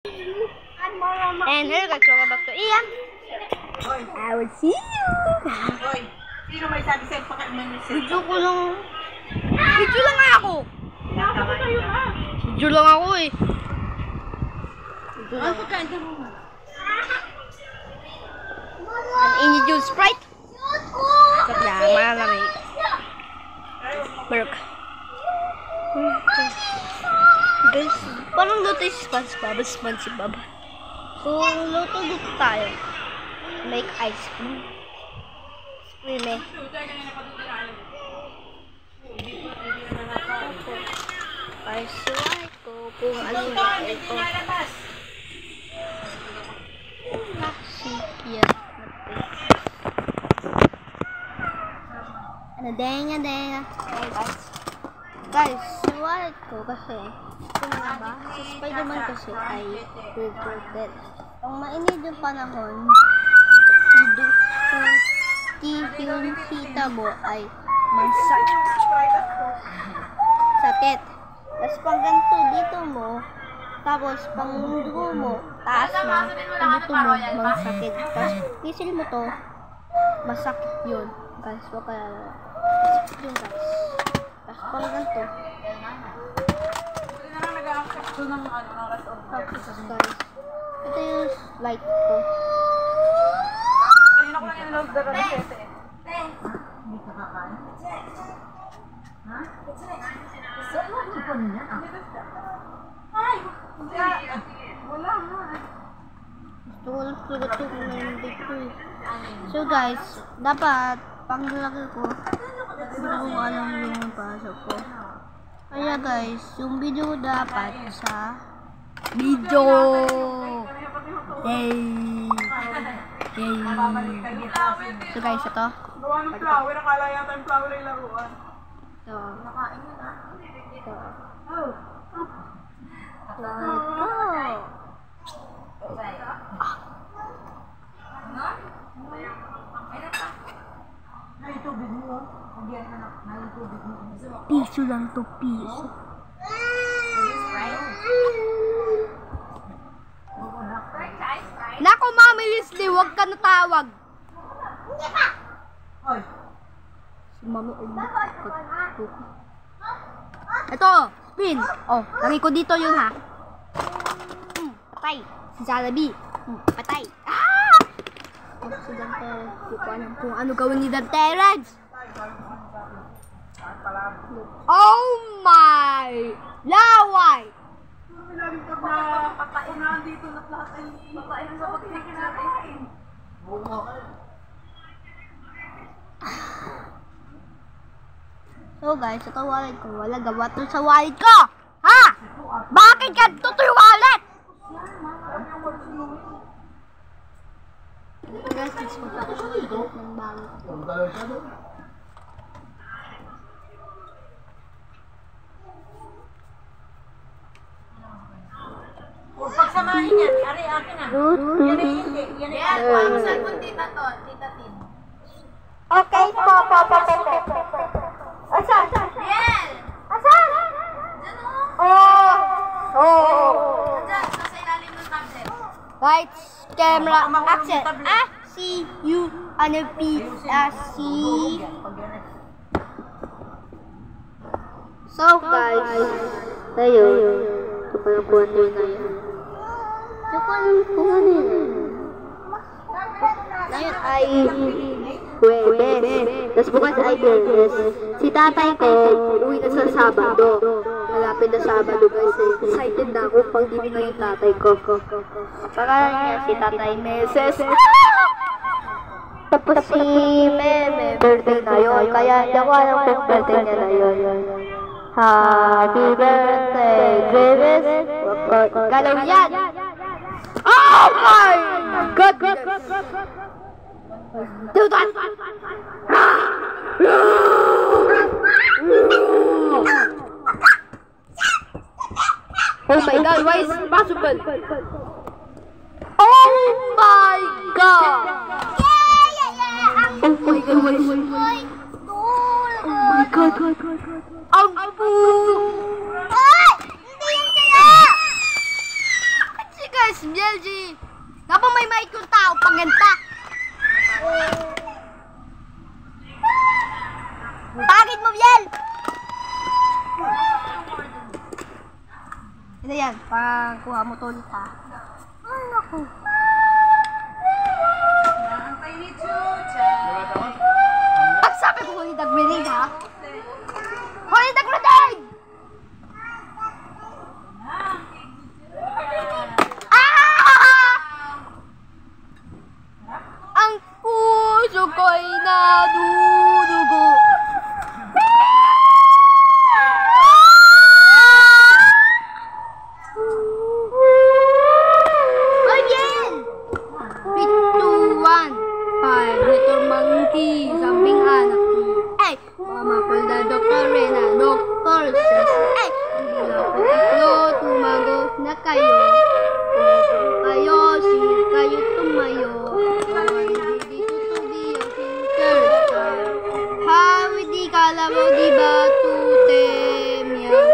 And hello guys, welcome back to Ian. I will see you. Hoy, sino may sabi sa'yo pakailan yung Video ko lang. Video lang ako. Video lang ako eh. Ano pagkain ka mo? An injured Sprite. Kat lang, malamig. Berk. Guys, parang luto yung SpongeBob. So, luto dito tayo. Make ice cream. Cream eh. Ay, suway ko kung ano yung ito. Sikya. Ano, denga. Guys, suway ko kasi kung nga ba, si Spider-Man kasi ay reported. Ang mainit yung panahon, yung hita mo ay sakit. Tapos pang ganito dito mo, tapos pang dugo mo, taas na, dito mo, masakit. Tapos pisil mo to, masakit yun. Guys, wag kaya masakit yun guys. Tapos pang ganito. Tapos guys, ito yung light ko. Kanina ko lang yung love the rosette. Hindi ka kakain? Ha? Saan mo ito pa niya? Ay! Wala nga. Gusto ko lang sugat ko na yung dito eh. So guys, dapat panglaki ko, hindi ko alam yung pasok ko. Kaya guys, yung video dapat sa video. Yay! So guys, ito. Gawa ng flower, akala yata yung flower ay laruan. Ito. Nakain yun ha? Ito. Oh. Naitubig mo. Nagyan ka na. Naitubig mo. Piso lang to, piso. Nako, Mami Leslie, huwag ka natawag. Hoy. Si Mami, ito, spin. Oh, lagi ko dito yun ha. Patay. Si Jollibee. Patay. Ah! Si Dante. Hindi ko alam kung ano gawin ni Dante, Reds. Oh my! Laway! Laging ka na unahan dito na lahat ay babae sa pagkikinain. So guys, ito wallet ko. Wala gawa to sa wallet ko! Ha? Bakit ganito to yung wallet? Guys, gusto ko pa ng bago. Pagsamahin yan, ari akin na. Yan ay hindi. Yan ay akin. Masal mo tita to, tita Tin. Okay po. Asan? Biel! Asan? Diyan o. Oh! Diyan, nasa ilalim ng tablet. Right, camera, action. C-U-N-P-S-C. So guys, tayo. Ito pa yung kuwanto na yun. Ito pa yung kuwanto na yun. Ngayon ay Huwebes. Tapos bukas ay Biyernes. Si tatay ko, uwi na sa Sabado. Malapit na Sabado guys. Excited na ako pag dito na yung tatay ko. Pangalan niya si Tatay Meses. Tapos si Meme, birthday na yun. Kaya hindi ako alam kung birthday niya na yun. Happy birthday, Gravis. Galaw yan. Oh my God! Do that! Oh my God, why is it possible? Oh my God! Oh my God, why is it? Oh my God! Ang guys, BLG. Kapag may mic yung tao, paganta. Bakit mo, Biel? Ito yan, pagkuha mo to ulit ha. Ay, naku. Pag sabi ko Holy Dag Grenade ha? Holy Dag Grenade! Ang puso ko'y nadudugo. Again! 3, 2, 1. 5 little monkey. Samping anak ni. Ay! Mama called the doctor Rena. Doctor says, ay! Hindi na po tatlo. Tumago na kayo. Kayo, si kayo tumayo. Hawi di kalabaw di batute meow.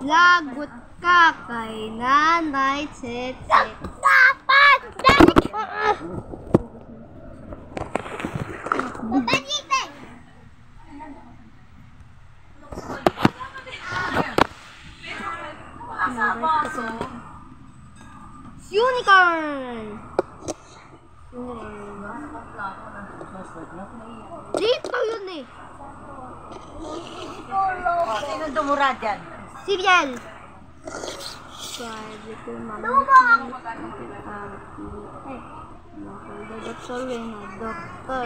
Lagot ka kay nanay tsetse. Dapat! Dito! Unicorn! Dito yun eh. Sino dumura dyan? Serial. Lubang! Doctor Rena, doctor.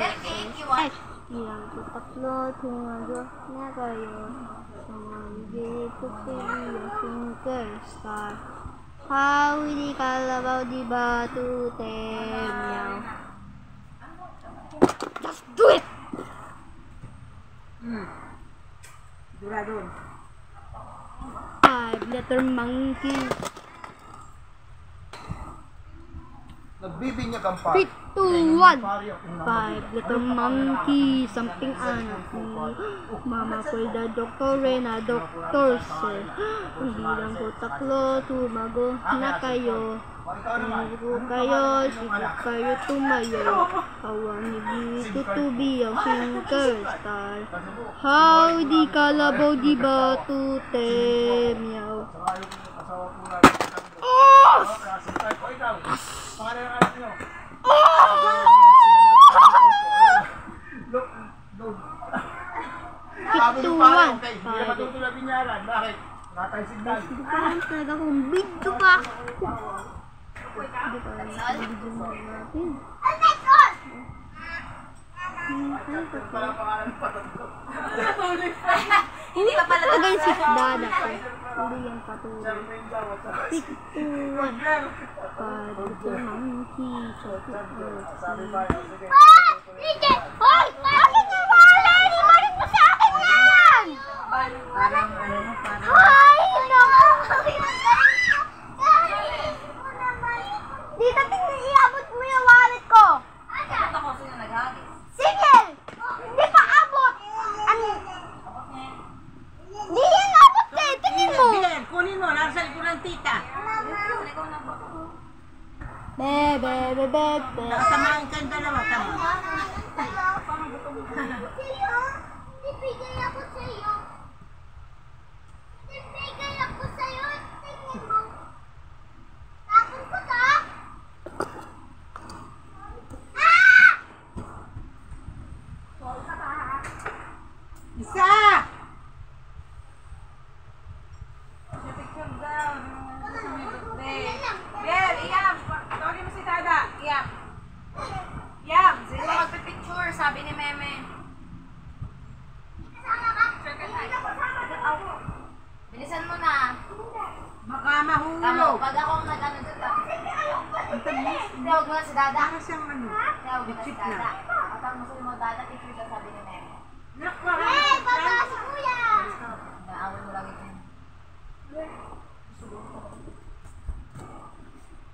Ay, ilang ko tatlo, tumago na kayo. Sumagay ko kayo, sinker star. How di kalabaw di batute meow. Let's do it! Dura doon. 5 letter monkey. Nagbibinyag ang pa. 3, 2, 1. 5 letter monkey. Something anak ni. Mama called the doctor Rena. Doctor said, hindi lang po taklo. Tumago na kayo. Tumago kayo. Sige kayo tumayo. Awang dito to be ang sinker star. How di kalabaw di batute meow. Oh! Pituan. Hindi na matutulad din yan. Bakit? Nakatay signal. Parang talaga kung video pa. Hindi pa rin video mo natin. Parang pangalan pa tatlo. Hindi pa pala tagay si Dada ko. Hindi yan patuloy. Pituan. Pagod monkey. Sabi ba yun? Sige. Sige! Hoy! Bakit niyo wala? Ibalik mo sa akin yan! Parang ano, parang... Hoy! Dito tingnan, iabot mo yung wallet ko. Sige! Hindi pa abot. Ano? Hindi yan abot eh. Tingin mo. Bilen, kunin mo. Nasa likod ng tita. Bebe. Nakasamahan kayong dalawa. Tama. Ibigay ako sa'yo. Ibigay ako sa'yo. Tingin mo. Tapon ko ta. Isa! Bel, iyam! Tawagin mo si Dada. Iyam. Iyam! Sino magpipicture? Sabi ni Meme. Bilisan mo na. Baka Tamo, mahulog. pag ako ang nag-ano dito. Tawag mo na si Dada. Baka siyang ano. Tawag mo na si Chip na. Dada. Tawag mo mo Dada, picture ka sabi ni Meme. Hey, baba si Kuya. Naawin mo lang ito.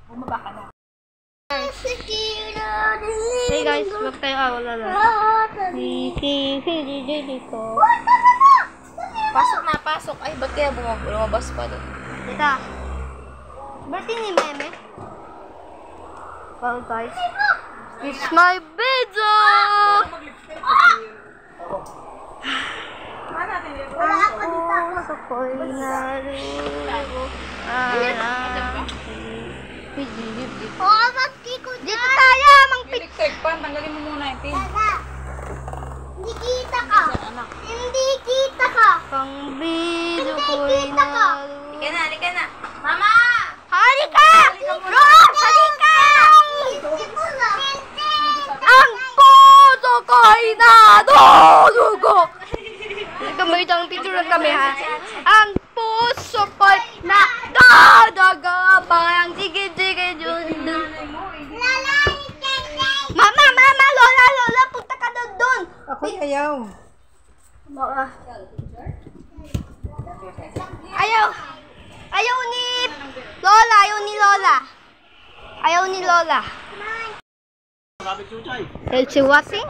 Bumaba ka na. Hey guys, wag tayo wala lang. Ko. Pasok. Ay, ba't kaya lumabas pa doon? Tita. Birthday ni Meme. Well, guys. It's my video! Wala ako dito. Ako'y narugo. Oh, magkikot dito tayo, Electric pan, tanggalin mo muna yung pin. Hindi kita ka. Hindi kita ka. Pang video ko'y kita ka. narugo. Halika na. Mama! Halika! Rose, halika! Ang puso ko'y nadudugo! Halika, may isang picture lang kami, ha? Ang puso ko'y nadadaga parang sige-sige dun. Mama, lola, punta ka doon. Ako'y ayaw. Ayaw ni Lola, Ayaw ni Lola. Sabi Chuchay. Elsie Watson?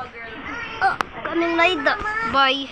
Oh, kaming laida. Bye.